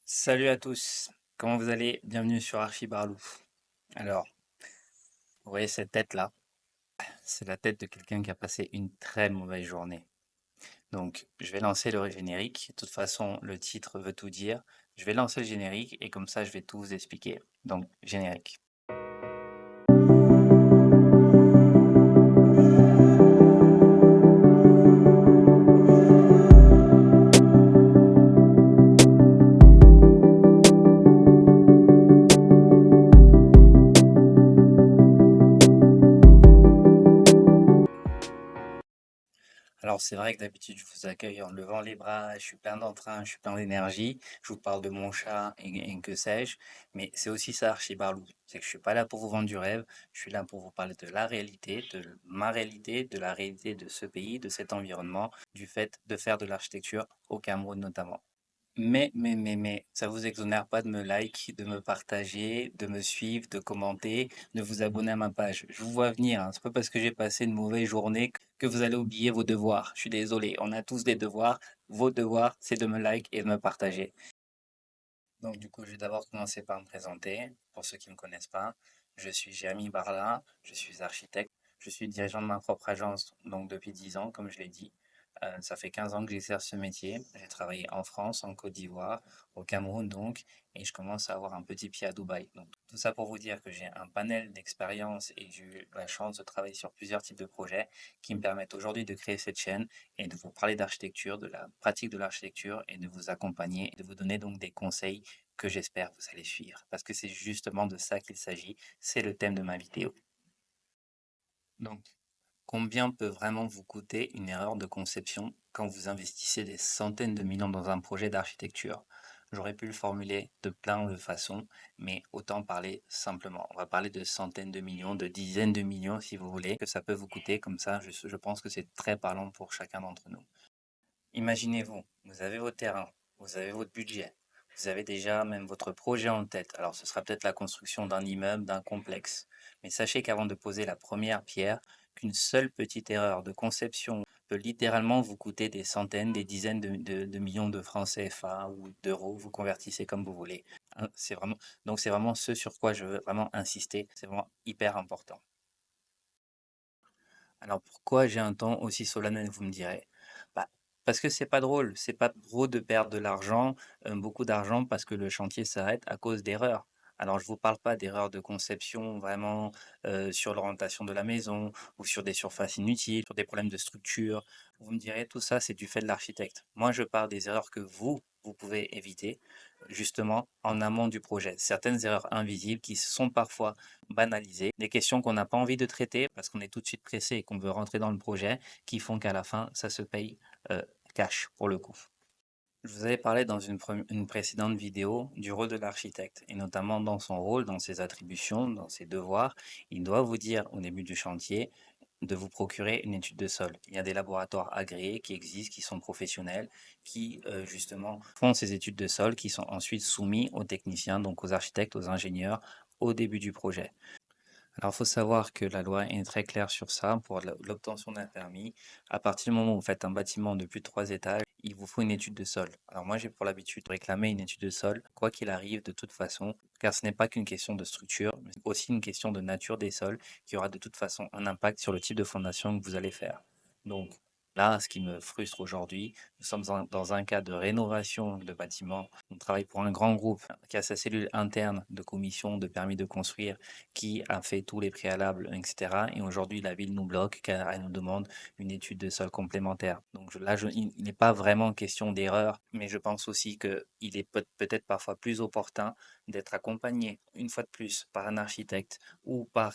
Salut à tous, comment vous allez? Bienvenue sur Archibarlou. Alors, vous voyez cette tête-là? C'est la tête de quelqu'un qui a passé une très mauvaise journée. Donc, je vais lancer le générique. De toute façon, le titre veut tout dire. Je vais lancer le générique et comme ça, je vais tout vous expliquer. Donc, générique. Alors, c'est vrai que d'habitude, je vous accueille en levant les bras, je suis plein d'entrain, je suis plein d'énergie, je vous parle de mon chat et que sais-je, mais c'est aussi ça, Archibarlou. C'est que je suis pas là pour vous vendre du rêve, je suis là pour vous parler de la réalité, de ma réalité, de la réalité de ce pays, de cet environnement, du fait de faire de l'architecture au Cameroun notamment. Mais, ça vous exonère pas de me like, de me partager, de me suivre, de commenter, de vous abonner à ma page. Je vous vois venir, hein. C'est pas parce que j'ai passé une mauvaise journée que vous allez oublier vos devoirs. Je suis désolé, on a tous des devoirs. Vos devoirs, c'est de me like et de me partager. Donc, du coup, je vais d'abord commencer par me présenter. Pour ceux qui ne me connaissent pas, je suis Jérémy Barla, je suis architecte. Je suis dirigeant de ma propre agence, donc depuis 10 ans, comme je l'ai dit. Ça fait 15 ans que j'exerce ce métier. J'ai travaillé en France, en Côte d'Ivoire, au Cameroun donc, et je commence à avoir un petit pied à Dubaï. Donc, tout ça pour vous dire que j'ai un panel d'expériences et j'ai eu la chance de travailler sur plusieurs types de projets qui me permettent aujourd'hui de créer cette chaîne et de vous parler d'architecture, de la pratique de l'architecture et de vous accompagner et de vous donner donc des conseils que j'espère vous allez suivre. Parce que c'est justement de ça qu'il s'agit. C'est le thème de ma vidéo. Donc, combien peut vraiment vous coûter une erreur de conception quand vous investissez des centaines de millions dans un projet d'architecture? J'aurais pu le formuler de plein de façons, mais autant parler simplement. On va parler de centaines de millions, de dizaines de millions si vous voulez, que ça peut vous coûter. Comme ça, je pense que c'est très parlant pour chacun d'entre nous. Imaginez-vous, vous avez votre terrain, vous avez votre budget, vous avez déjà même votre projet en tête. Alors ce sera peut-être la construction d'un immeuble, d'un complexe. Mais sachez qu'avant de poser la première pierre, qu'une seule petite erreur de conception peut littéralement vous coûter des centaines, des dizaines de millions de francs CFA ou d'euros, vous convertissez comme vous voulez. Hein, donc c'est vraiment ce sur quoi je veux vraiment insister, c'est vraiment hyper important. Alors pourquoi j'ai un ton aussi solennel, vous me direz? Bah, parce que c'est pas drôle de perdre de l'argent, beaucoup d'argent parce que le chantier s'arrête à cause d'erreurs. Alors je vous parle pas d'erreurs de conception vraiment, sur l'orientation de la maison ou sur des surfaces inutiles, sur des problèmes de structure. Vous me direz tout ça, c'est du fait de l'architecte. Moi je parle des erreurs que vous pouvez éviter, justement en amont du projet. Certaines erreurs invisibles qui sont parfois banalisées, des questions qu'on n'a pas envie de traiter parce qu'on est tout de suite pressé et qu'on veut rentrer dans le projet, qui font qu'à la fin, ça se paye cash pour le coup. Je vous avais parlé dans une précédente vidéo du rôle de l'architecte, et notamment dans son rôle, dans ses attributions, dans ses devoirs. Il doit vous dire au début du chantier de vous procurer une étude de sol. Il y a des laboratoires agréés qui existent, qui sont professionnels, qui justement font ces études de sol, qui sont ensuite soumis aux techniciens, donc aux architectes, aux ingénieurs, au début du projet. Alors, il faut savoir que la loi est très claire sur ça. Pour l'obtention d'un permis, à partir du moment où vous faites un bâtiment de plus de 3 étages, il vous faut une étude de sol. Alors moi, j'ai pour l'habitude de réclamer une étude de sol, quoi qu'il arrive de toute façon, car ce n'est pas qu'une question de structure, mais aussi une question de nature des sols qui aura de toute façon un impact sur le type de fondation que vous allez faire. Donc là, ce qui me frustre aujourd'hui, nous sommes dans un cas de rénovation de bâtiments. On travaille pour un grand groupe qui a sa cellule interne de commission de permis de construire qui a fait tous les préalables, etc. Et aujourd'hui, la ville nous bloque car elle nous demande une étude de sol complémentaire. Donc il n'est pas vraiment question d'erreur, mais je pense aussi qu'il est peut-être parfois plus opportun d'être accompagné, une fois de plus, par un architecte ou par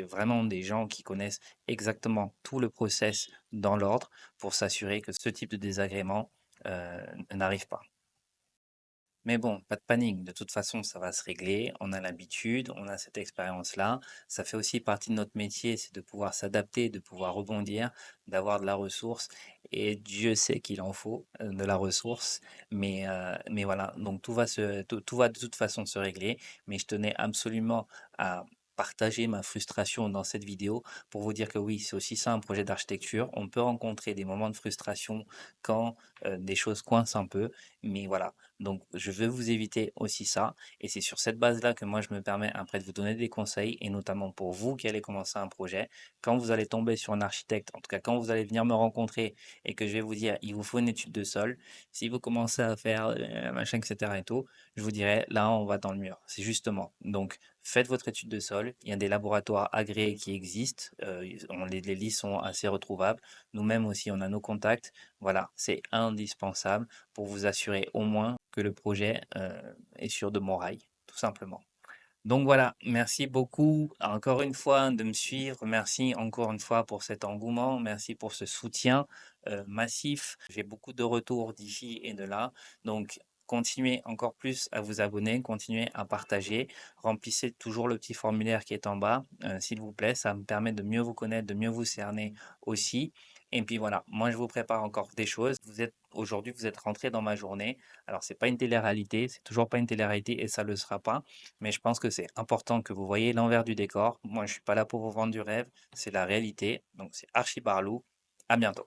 vraiment des gens qui connaissent exactement tout le process dans l'ordre pour s'assurer que ce type de désagrément n'arrive pas. Mais bon, pas de panique, de toute façon, ça va se régler. On a l'habitude, on a cette expérience-là. Ça fait aussi partie de notre métier, c'est de pouvoir s'adapter, de pouvoir rebondir, d'avoir de la ressource. Et Dieu sait qu'il en faut de la ressource. Mais voilà, donc tout va de toute façon se régler. Mais je tenais absolument à partager ma frustration dans cette vidéo pour vous dire que oui, c'est aussi ça un projet d'architecture. On peut rencontrer des moments de frustration quand des choses coincent un peu. Mais voilà, Donc, je veux vous éviter aussi ça. Et c'est sur cette base-là que moi, je me permets après de vous donner des conseils, et notamment pour vous qui allez commencer un projet. Quand vous allez tomber sur un architecte, en tout cas quand vous allez venir me rencontrer et que je vais vous dire, il vous faut une étude de sol, si vous commencez à faire machin, etc. et tout, je vous dirai, là, on va dans le mur. C'est justement. Donc, faites votre étude de sol. Il y a des laboratoires agréés qui existent. Les listes sont assez retrouvables. Nous-mêmes aussi, on a nos contacts. Voilà, c'est indispensable pour vous assurer au moins que le projet est sur de bons rails, tout simplement. Donc voilà, merci beaucoup encore une fois de me suivre. Merci encore une fois pour cet engouement. Merci pour ce soutien massif. J'ai beaucoup de retours d'ici et de là. Donc continuez encore plus à vous abonner, continuez à partager. Remplissez toujours le petit formulaire qui est en bas, s'il vous plaît. Ça me permet de mieux vous connaître, de mieux vous cerner aussi. Et puis voilà, moi je vous prépare encore des choses. Aujourd'hui, vous êtes rentré dans ma journée. Alors c'est pas une télé-réalité, c'est toujours pas une télé-réalité et ça le sera pas. Mais je pense que c'est important que vous voyez l'envers du décor. Moi, je suis pas là pour vous vendre du rêve, c'est la réalité. Donc, c'est Archie Barlou. À bientôt.